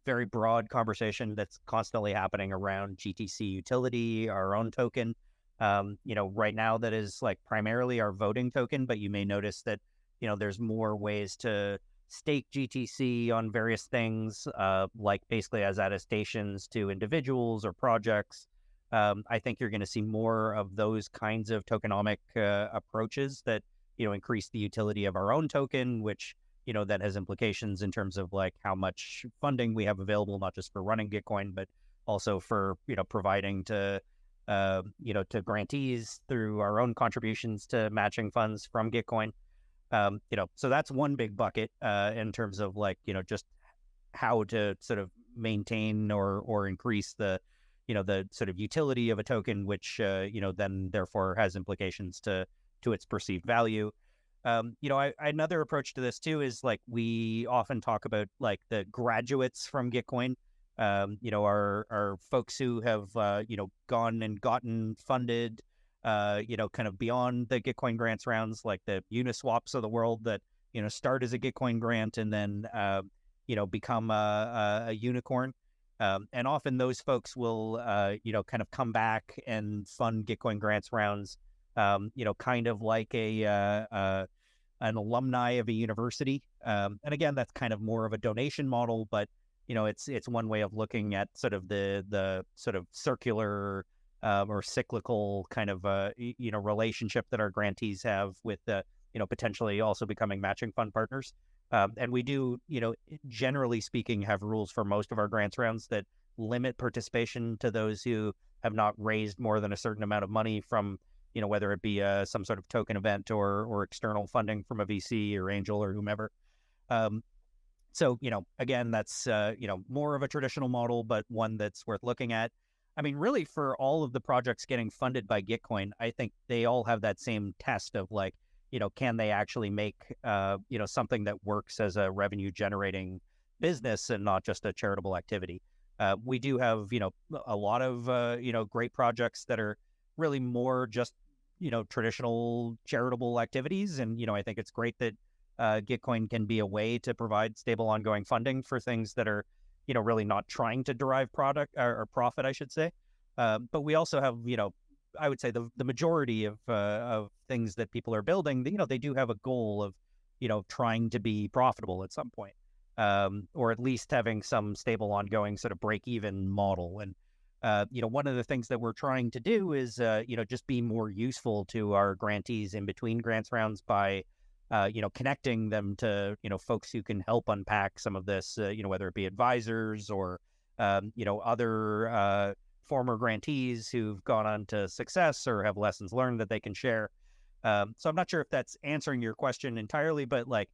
very broad conversation that's constantly happening around GTC utility, our own token. Right now that is like primarily our voting token, but you may notice that there's more ways to stake GTC on various things, like basically as attestations to individuals or projects. I think you're going to see more of those kinds of tokenomic approaches that, increase the utility of our own token, which, that has implications in terms of like how much funding we have available, not just for running Gitcoin, but also for, providing to grantees through our own contributions to matching funds from Gitcoin. So that's one big bucket in terms of like, just how to sort of maintain or increase the sort of utility of a token, which, then therefore has implications to its perceived value. Another approach to this too is like we often talk about like the graduates from Gitcoin, our folks who have, gone and gotten funded, kind of beyond the Gitcoin grants rounds, like the Uniswaps of the world that, start as a Gitcoin grant and then, become a unicorn. And often those folks will, kind of come back and fund Gitcoin grants rounds, kind of like an alumni of a university. And again, that's kind of more of a donation model, but, it's one way of looking at sort of the sort of circular or cyclical kind of, relationship that our grantees have with, potentially also becoming matching fund partners. And we do, generally speaking, have rules for most of our grants rounds that limit participation to those who have not raised more than a certain amount of money from, whether it be some sort of token event or external funding from a VC or angel or whomever. So, again, that's, more of a traditional model, but one that's worth looking at. I mean, really, for all of the projects getting funded by Gitcoin, I think they all have that same test of like, can they actually make, something that works as a revenue generating business and not just a charitable activity. We do have, a lot of, great projects that are really more just, traditional charitable activities. And, I think it's great that Gitcoin can be a way to provide stable ongoing funding for things that are, really not trying to derive product or profit, I should say. But we also have, I would say the majority of things that people are building, they do have a goal of, trying to be profitable at some point, or at least having some stable ongoing sort of break even model. And, one of the things that we're trying to do is, just be more useful to our grantees in between grants rounds by, connecting them to, folks who can help unpack some of this, whether it be advisors or, other former grantees who've gone on to success or have lessons learned that they can share. So I'm not sure if that's answering your question entirely, but like,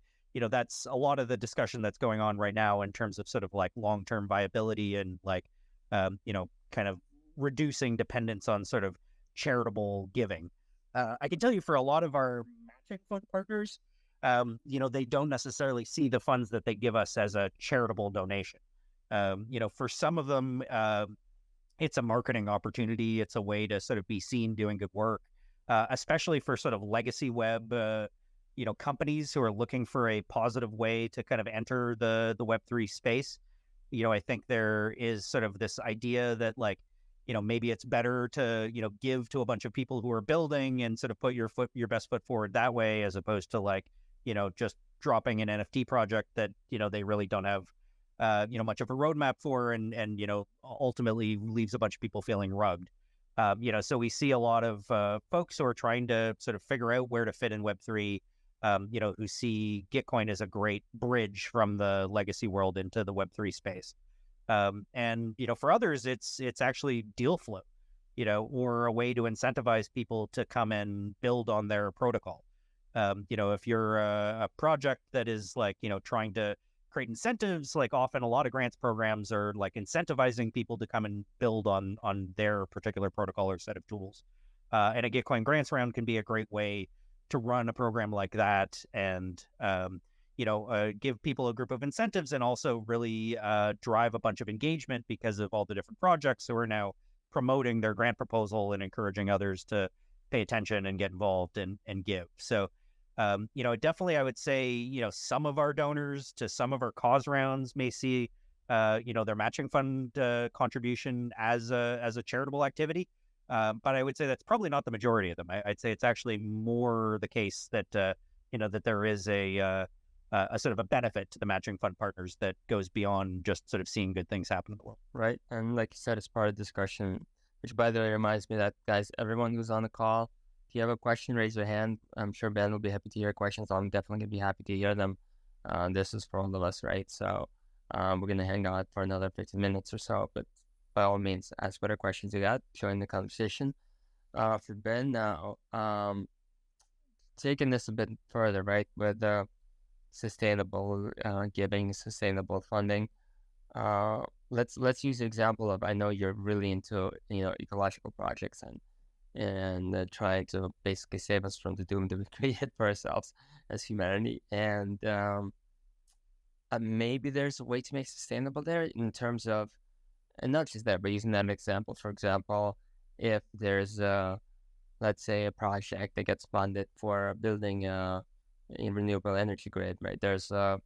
that's a lot of the discussion that's going on right now in terms of sort of like long-term viability and like, kind of reducing dependence on sort of charitable giving. I can tell you for a lot of our matching fund partners, they don't necessarily see the funds that they give us as a charitable donation. For some of them, it's a marketing opportunity. It's a way to sort of be seen doing good work, especially for sort of legacy web, companies who are looking for a positive way to kind of enter the Web3 space. I think there is sort of this idea that like, maybe it's better to, give to a bunch of people who are building and sort of put your best foot forward that way, as opposed to like, just dropping an NFT project that, they really don't have, much of a roadmap for and, ultimately leaves a bunch of people feeling rugged. So we see a lot of folks who are trying to sort of figure out where to fit in Web3, who see Gitcoin as a great bridge from the legacy world into the Web3 space. And, for others, it's actually deal flow, or a way to incentivize people to come and build on their protocol. If you're a project that is like, trying to create incentives, like often a lot of grants programs are like incentivizing people to come and build on their particular protocol or set of tools. And a Gitcoin grants round can be a great way to run a program like that and, give people a group of incentives and also really drive a bunch of engagement because of all the different projects who are now promoting their grant proposal and encouraging others to pay attention and get involved and give. So, definitely I would say, some of our donors to some of our cause rounds may see, their matching fund contribution as a charitable activity. But I would say that's probably not the majority of them. I'd say it's actually more the case that, that there is a sort of a benefit to the matching fund partners that goes beyond just sort of seeing good things happen in the world. Right. And like you said, as part of the discussion, which by the way reminds me that, guys, everyone who's on the call, if you have a question, raise your hand. I'm sure Ben will be happy to hear questions. I'm definitely going to be happy to hear them. This is for all of us, right? So we're going to hang out for another 15 minutes or so. But by all means, ask whatever questions you got. Join the conversation. For Ben now, taking this a bit further, right, with sustainable giving, sustainable funding. Let's use the example of, I know you're really into ecological projects and trying to basically save us from the doom that we created for ourselves as humanity. And maybe there's a way to make sustainable there in terms of, and not just that, but using that example, for example, if there's let's say a project that gets funded for building a renewable energy grid, right? There's a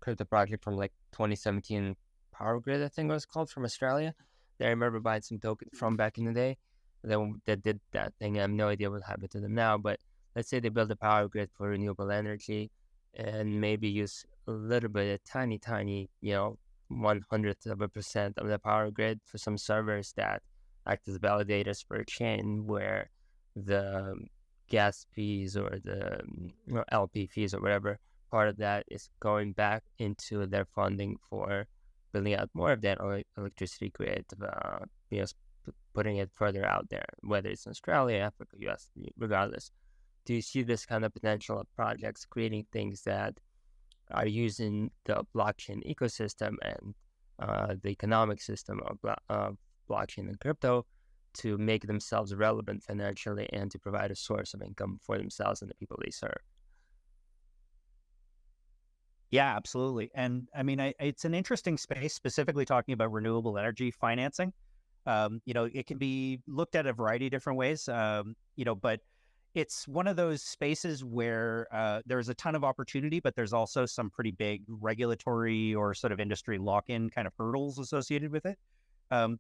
crypto project from like 2017, Power Grid, I think it was called, from Australia. That I remember buying some tokens from back in the day. That did that thing. I have no idea what happened to them now, but let's say they build a power grid for renewable energy and maybe use a little bit, a tiny, 1/100% of the power grid for some servers that act as validators for a chain where the gas fees or the LP fees or whatever part of that is going back into their funding for building out more of that electricity grid, putting it further out there, whether it's in Australia, Africa, US, regardless. Do you see this kind of potential of projects creating things that are using the blockchain ecosystem and the economic system of blockchain and crypto to make themselves relevant financially and to provide a source of income for themselves and the people they serve. Yeah, absolutely. And I mean, it's an interesting space, specifically talking about renewable energy financing. It can be looked at a variety of different ways, but it's one of those spaces where there's a ton of opportunity, but there's also some pretty big regulatory or sort of industry lock-in kind of hurdles associated with it.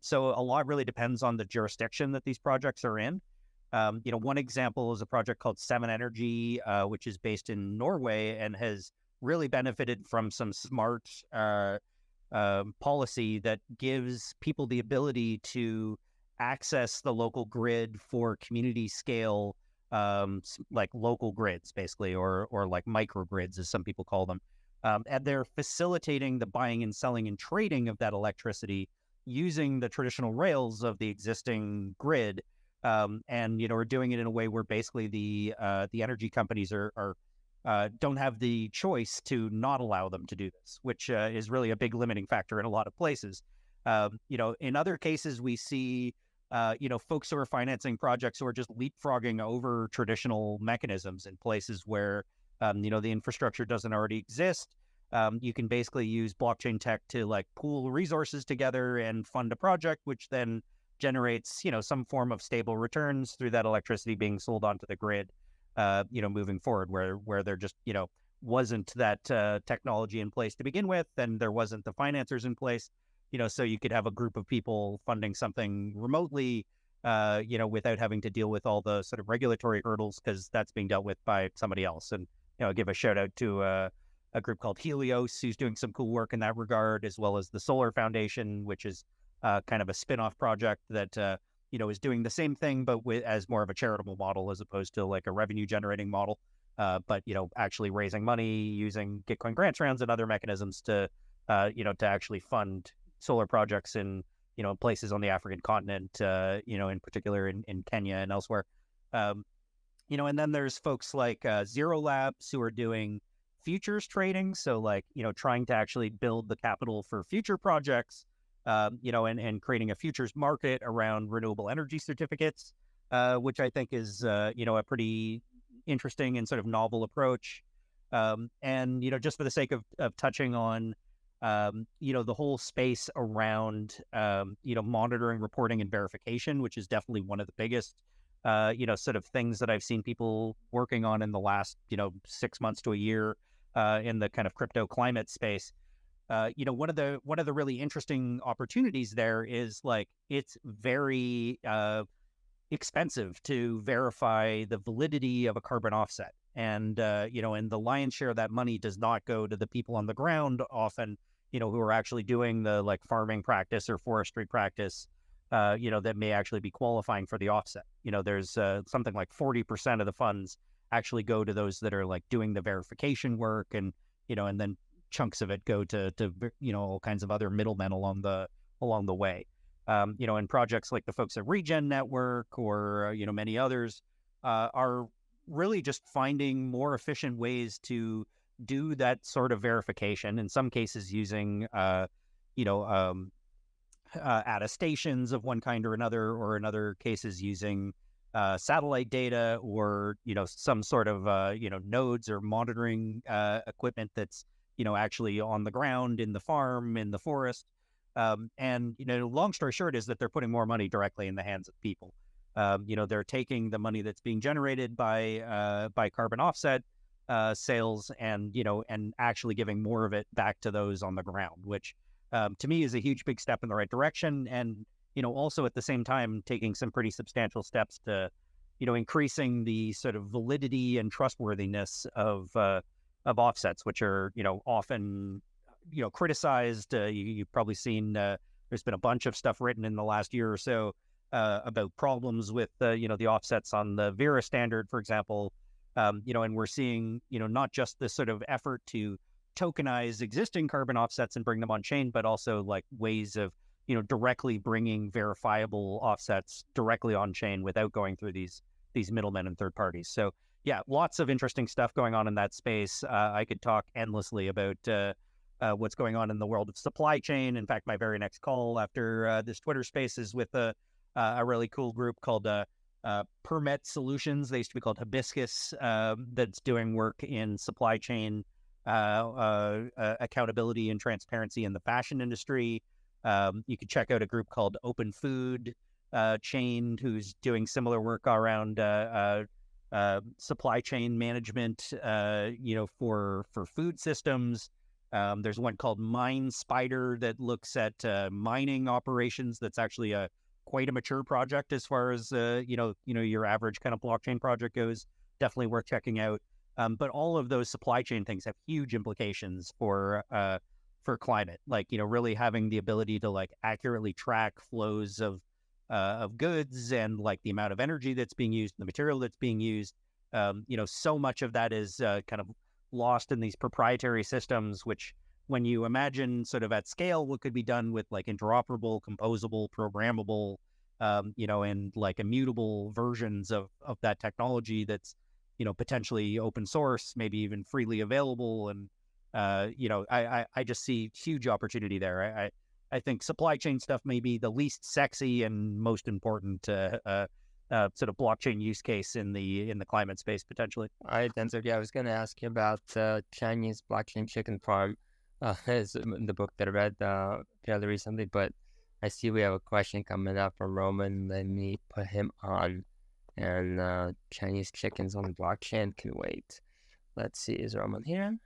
So a lot really depends on the jurisdiction that these projects are in. One example is a project called Seven Energy, which is based in Norway and has really benefited from some smart policy that gives people the ability to access the local grid for community scale, like local grids, basically, or like microgrids, as some people call them. And they're facilitating the buying and selling and trading of that electricity using the traditional rails of the existing grid. And are doing it in a way where basically the energy companies are don't have the choice to not allow them to do this, which is really a big limiting factor in a lot of places. In other cases, we see, folks who are financing projects who are just leapfrogging over traditional mechanisms in places where, the infrastructure doesn't already exist. You can basically use blockchain tech to like pool resources together and fund a project, which then generates, some form of stable returns through that electricity being sold onto the grid. Moving forward, where there just, wasn't that technology in place to begin with, and there wasn't the financiers in place, so you could have a group of people funding something remotely, without having to deal with all the sort of regulatory hurdles, because that's being dealt with by somebody else. And, give a shout out to a group called Helios, who's doing some cool work in that regard, as well as the Solar Foundation, which is kind of a spin-off project that, is doing the same thing, but as more of a charitable model as opposed to like a revenue generating model. But, actually raising money using Gitcoin grants rounds and other mechanisms to actually fund solar projects in, places on the African continent, in particular in Kenya and elsewhere. And then there's folks like Zero Labs who are doing futures trading. So like, trying to actually build the capital for future projects, and creating a futures market around renewable energy certificates, which I think is, a pretty interesting and sort of novel approach. And, just for the sake of touching on, the whole space around, monitoring, reporting, and verification, which is definitely one of the biggest, sort of things that I've seen people working on in the last, 6 months to a year, in the kind of crypto climate space. One of the really interesting opportunities there is like it's very expensive to verify the validity of a carbon offset, and and the lion's share of that money does not go to the people on the ground often, who are actually doing the like farming practice or forestry practice, that may actually be qualifying for the offset. There's something like 40% of the funds actually go to those that are like doing the verification work, and and then chunks of it go to all kinds of other middlemen along the way. And projects like the folks at Regen Network or many others are really just finding more efficient ways to do that sort of verification. In some cases, using attestations of one kind or another, or in other cases using satellite data, or some sort of nodes or monitoring equipment that's actually on the ground, in the farm, in the forest. And long story short is that they're putting more money directly in the hands of people. They're taking the money that's being generated by carbon offset sales, and and actually giving more of it back to those on the ground, which to me is a huge big step in the right direction. And also at the same time taking some pretty substantial steps to increasing the sort of validity and trustworthiness of offsets, which are often criticized. You've probably seen there's been a bunch of stuff written in the last year or so about problems with the offsets on the Vera standard, for example. And we're seeing not just this sort of effort to tokenize existing carbon offsets and bring them on chain, but also like ways of directly bringing verifiable offsets directly on chain without going through these middlemen and third parties. So yeah, lots of interesting stuff going on in that space. I could talk endlessly about what's going on in the world of supply chain. In fact, my very next call after this Twitter space is with a really cool group called Permet Solutions. They used to be called Hibiscus, that's doing work in supply chain accountability and transparency in the fashion industry. You could check out a group called Open Food Chain, who's doing similar work around supply chain management, for food systems. There's one called Mine Spider that looks at mining operations. That's actually quite a mature project as far as your average kind of blockchain project goes. Definitely worth checking out. But all of those supply chain things have huge implications for climate. Like, really having the ability to like accurately track flows of goods and like the amount of energy that's being used, the material that's being used. So much of that is kind of lost in these proprietary systems, which when you imagine sort of at scale, what could be done with like interoperable, composable, programmable, and like immutable versions of that technology that's, potentially open source, maybe even freely available. And, I just see huge opportunity there. I think supply chain stuff may be the least sexy and most important sort of blockchain use case in the climate space potentially. All right, then, so yeah, I was going to ask you about Chinese blockchain chicken farm. Is the book that I read fairly recently, but I see we have a question coming up from Roman. Let me put him on. And Chinese chickens on the blockchain can wait. Let's see, is Roman here?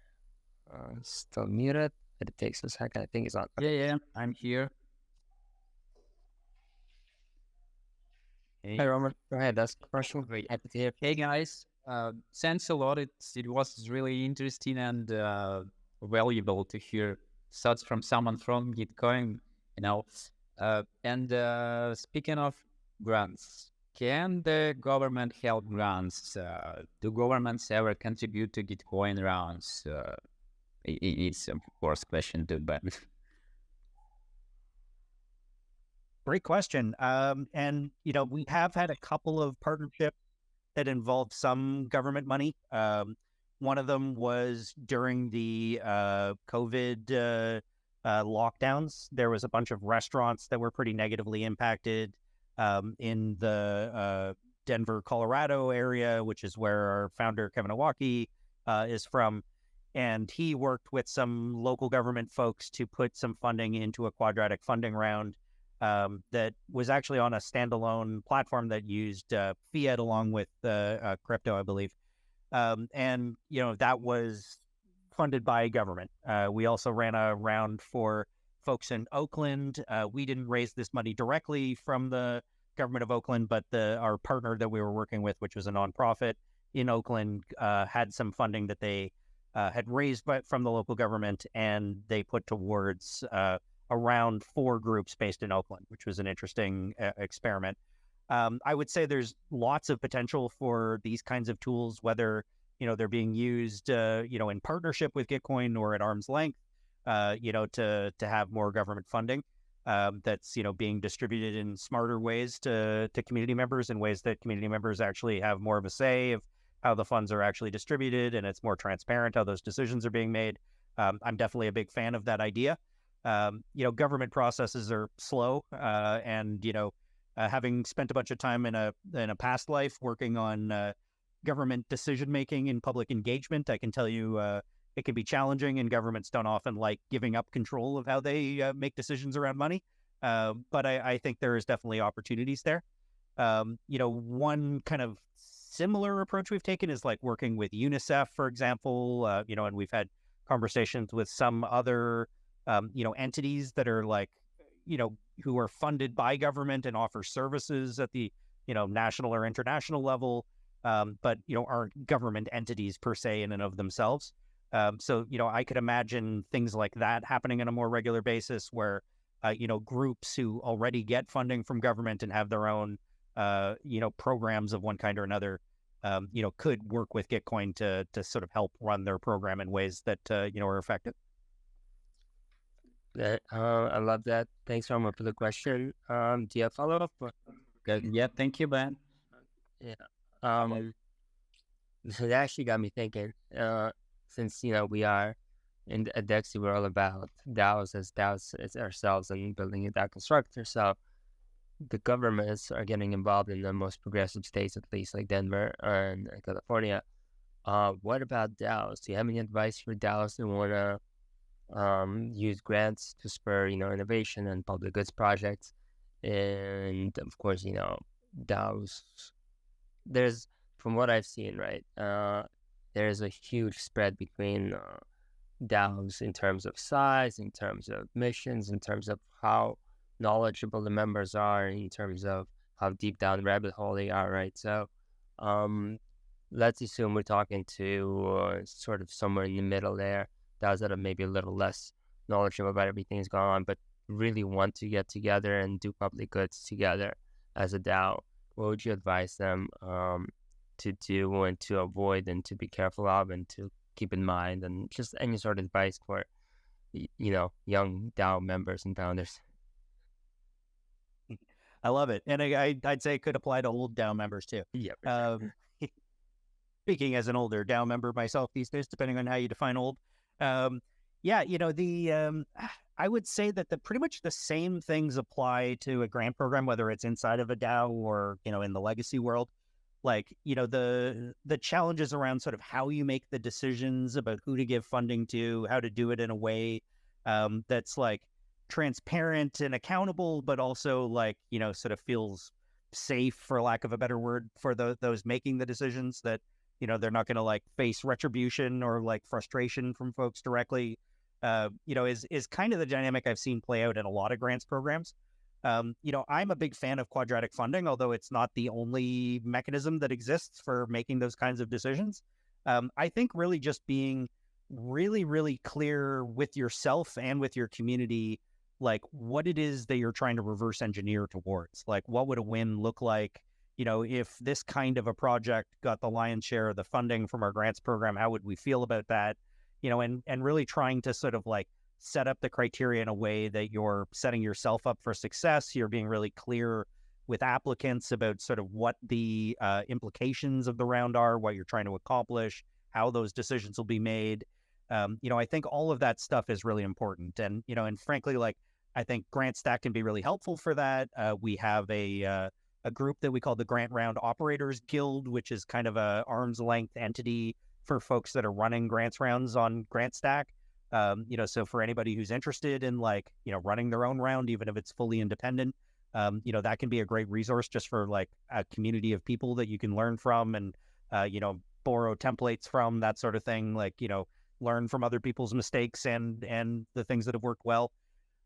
Still muted, but it takes a second. I think he's on. Yeah, I'm here. Hey, Roman, go ahead. That's the question. Great, happy to hear. Hey guys, thanks a lot. It was really interesting and valuable to hear thoughts from someone from Gitcoin. And speaking of grants, can the government help grants? Do governments ever contribute to Gitcoin rounds? It's of course question too, but Great question. And we have had a couple of partnerships that involved some government money. One of them was during the COVID lockdowns. There was a bunch of restaurants that were pretty negatively impacted in the Denver, Colorado area, which is where our founder, Kevin Iwaki, is from. And he worked with some local government folks to put some funding into a quadratic funding round that was actually on a standalone platform that used fiat along with crypto, I believe. And that was funded by government. We also ran a round for folks in Oakland. We didn't raise this money directly from the government of Oakland, but our partner that we were working with, which was a nonprofit in Oakland, had some funding that they had raised from the local government, and they put towards around 4 groups based in Oakland, which was an interesting experiment. I would say there's lots of potential for these kinds of tools, whether they're being used in partnership with Gitcoin or at arm's length, to have more government funding that's being distributed in smarter ways to community members, in ways that community members actually have more of a say of how the funds are actually distributed, and it's more transparent how those decisions are being made. I'm definitely a big fan of that idea. Government processes are slow, and having spent a bunch of time in a past life working on government decision making and public engagement, I can tell you it can be challenging, and governments don't often like giving up control of how they make decisions around money. But I think there is definitely opportunities there. One kind of similar approach we've taken is like working with UNICEF, for example, and we've had conversations with some other, entities that are like, who are funded by government and offer services at the, national or international level, but, aren't government entities per se in and of themselves. So, I could imagine things like that happening on a more regular basis where, groups who already get funding from government and have their own, programs of one kind or another, could work with Gitcoin to sort of help run their program in ways that, are effective. I love that. Thanks, Roman, for the question. Do you have follow-up? Good. Yeah, thank you, Ben. Yeah. So that actually got me thinking. Since we are in at DeXe, we're all about DAOs as ourselves and building a DAO constructor. So the governments are getting involved in the most progressive states, at least like Denver and California. What about DAOs? Do you have any advice for DAOs that want to use grants to spur, innovation and public goods projects? And of course, DAOs, there's, from what I've seen, right, there's a huge spread between DAOs in terms of size, in terms of missions, in terms of how knowledgeable the members are, in terms of how deep down the rabbit hole they are, right? So, let's assume we're talking to sort of somewhere in the middle there, DAOs that are maybe a little less knowledgeable about everything that's going on, but really want to get together and do public goods together as a DAO. What would you advise them to do and to avoid and to be careful of and to keep in mind, and just any sort of advice for young DAO members and founders? I love it, and I'd say it could apply to old DAO members too. Yeah, for sure. Speaking as an older DAO member myself these days, depending on how you define old, yeah, I would say that pretty much the same things apply to a grant program, whether it's inside of a DAO or in the legacy world. Like the challenges around sort of how you make the decisions about who to give funding to, how to do it in a way that's like transparent and accountable, but also like sort of feels safe, for lack of a better word, for those making the decisions, that they're not going to like face retribution or like frustration from folks directly. Is kind of the dynamic I've seen play out in a lot of grants programs. I'm a big fan of quadratic funding, although it's not the only mechanism that exists for making those kinds of decisions. I think really just being really, really clear with yourself and with your community, like what it is that you're trying to reverse engineer towards. Like, what would a win look like? If this kind of a project got the lion's share of the funding from our grants program, how would we feel about that? And really trying to sort of like set up the criteria in a way that you're setting yourself up for success. You're being really clear with applicants about sort of what the implications of the round are, what you're trying to accomplish, how those decisions will be made. I think all of that stuff is really important. And frankly, like, I think GrantStack can be really helpful for that. We have a group that we call the Grant Round Operators Guild, which is kind of a arm's length entity for folks that are running grants rounds on GrantStack. So for anybody who's interested in like, running their own round, even if it's fully independent, that can be a great resource just for like a community of people that you can learn from and, borrow templates from, that sort of thing. Like, learn from other people's mistakes and the things that have worked well.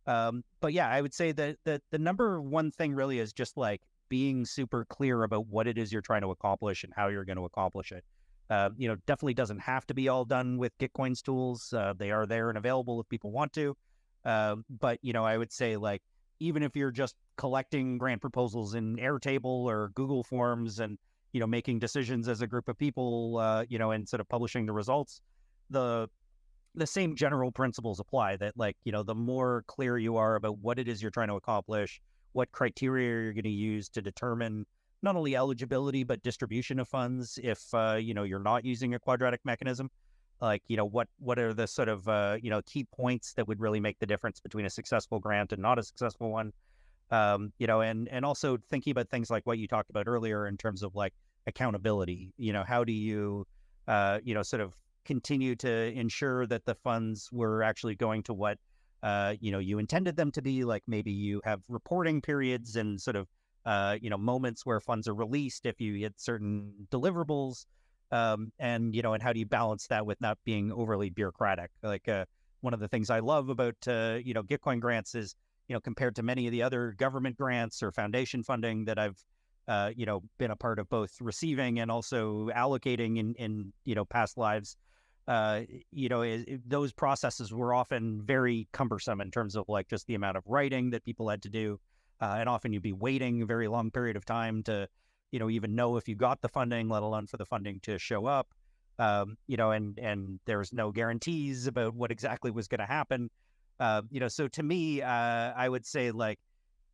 But yeah, I would say that the number one thing really is just like being super clear about what it is you're trying to accomplish and how you're going to accomplish it. Definitely doesn't have to be all done with Gitcoin's tools. They are there and available if people want to. But, I would say like, even if you're just collecting grant proposals in Airtable or Google Forms and, making decisions as a group of people, and sort of publishing the results, the same general principles apply. That like, the more clear you are about what it is you're trying to accomplish, what criteria you're going to use to determine not only eligibility, but distribution of funds if, you're not using a quadratic mechanism. Like, what are the sort of, key points that would really make the difference between a successful grant and not a successful one. And also thinking about things like what you talked about earlier in terms of like accountability. How do you, sort of continue to ensure that the funds were actually going to what, you intended them to be? Like maybe you have reporting periods and sort of, moments where funds are released if you hit certain deliverables, and how do you balance that with not being overly bureaucratic? Like, one of the things I love about, Gitcoin grants is, compared to many of the other government grants or foundation funding that I've, been a part of both receiving and also allocating in past lives, those processes were often very cumbersome in terms of like just the amount of writing that people had to do. And often you'd be waiting a very long period of time to, even know if you got the funding, let alone for the funding to show up. And there's no guarantees about what exactly was going to happen. So to me, I would say like,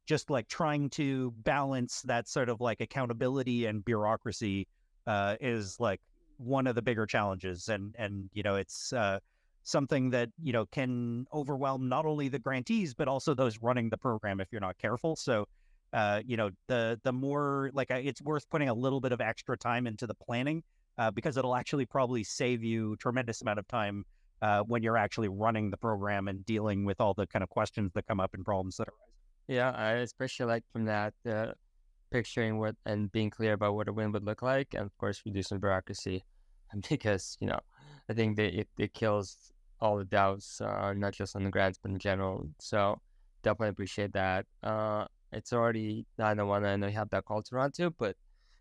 just like trying to balance that sort of like accountability and bureaucracy is like one of the bigger challenges, and it's something that can overwhelm not only the grantees but also those running the program if you're not careful. So the more it's worth putting a little bit of extra time into the planning, because it'll actually probably save you a tremendous amount of time when you're actually running the program and dealing with all the kind of questions that come up and problems that arise. Yeah, I especially like from that picturing what and being clear about what a win would look like, and of course reducing bureaucracy, because I think that it kills all the DAOs, not just on the grants but in general. So definitely appreciate that. It's already 9:01. I know you have that call to run to, but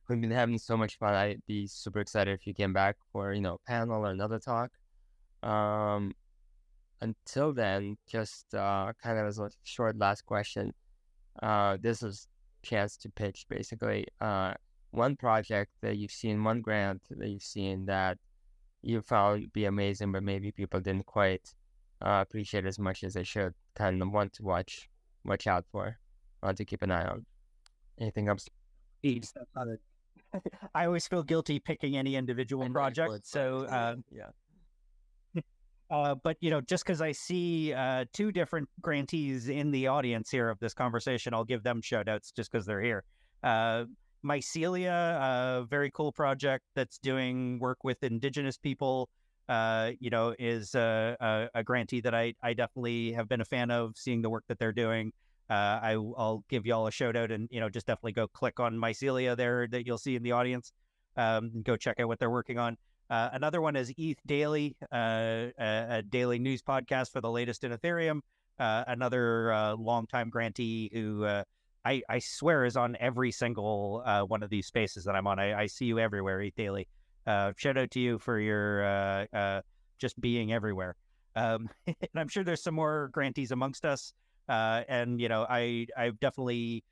we've been having so much fun. I'd be super excited if you came back for a panel or another talk. Until then, just kind of as a short last question. This is chance to pitch basically one project that you've seen, one grant that you've seen that you found be amazing, but maybe people didn't quite appreciate as much as they should. Kind of want to watch out for, want to keep an eye on. Anything else? I always feel guilty picking any individual project. So yeah. But just because I see two different grantees in the audience here of this conversation, I'll give them shout outs just because they're here. Mycelia, a very cool project that's doing work with Indigenous people, is a grantee that I definitely have been a fan of, seeing the work that they're doing. I'll give y'all a shout out, and just definitely go click on Mycelia there that you'll see in the audience. Go check out what they're working on. Another one is ETH Daily, a daily news podcast for the latest in Ethereum. Another longtime grantee who I swear is on every single one of these spaces that I'm on. I see you everywhere, ETH Daily. Shout out to you for your just being everywhere. And I'm sure there's some more grantees amongst us. And I've definitely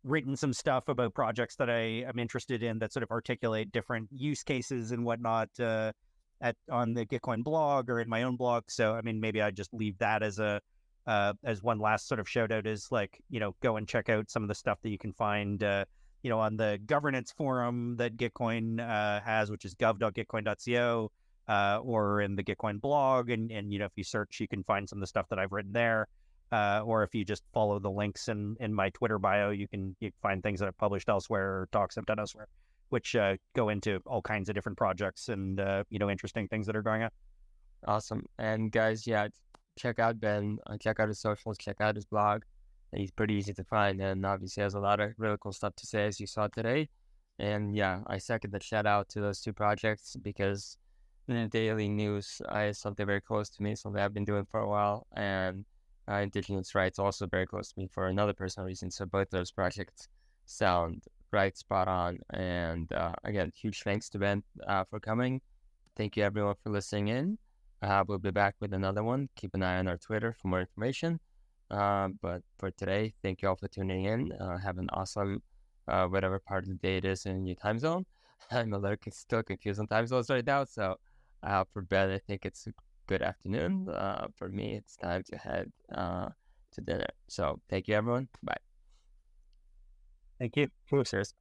written some stuff about projects that I am interested in that sort of articulate different use cases and whatnot on the Gitcoin blog or in my own blog. So, I mean, maybe I just leave that as as one last sort of shout out is go and check out some of the stuff that you can find, on the governance forum that Gitcoin has, which is gov.gitcoin.co, or in the Gitcoin blog. And if you search, you can find some of the stuff that I've written there. Or if you just follow the links in my Twitter bio, you can find things that I've published elsewhere or talks I've done elsewhere, which go into all kinds of different projects and, interesting things that are going on. Awesome. And guys, yeah, check out Ben, check out his socials, check out his blog. He's pretty easy to find and obviously has a lot of really cool stuff to say, as you saw today. And yeah, I second the shout out to those two projects because the daily news is something very close to me, something I've been doing for a while. And Indigenous rights also very close to me for another personal reason. So both those projects sound right, spot on. And again, huge thanks to Ben for coming. Thank you everyone for listening in. We'll be back with another one. Keep an eye on our Twitter for more information. But for today, thank you all for tuning in. Have an awesome whatever part of the day it is in your time zone. I'm a little still confused on time zones right now. So for Ben, I think it's good afternoon. For me, it's time to head to dinner. So thank you, everyone. Bye. Thank you. Cheers.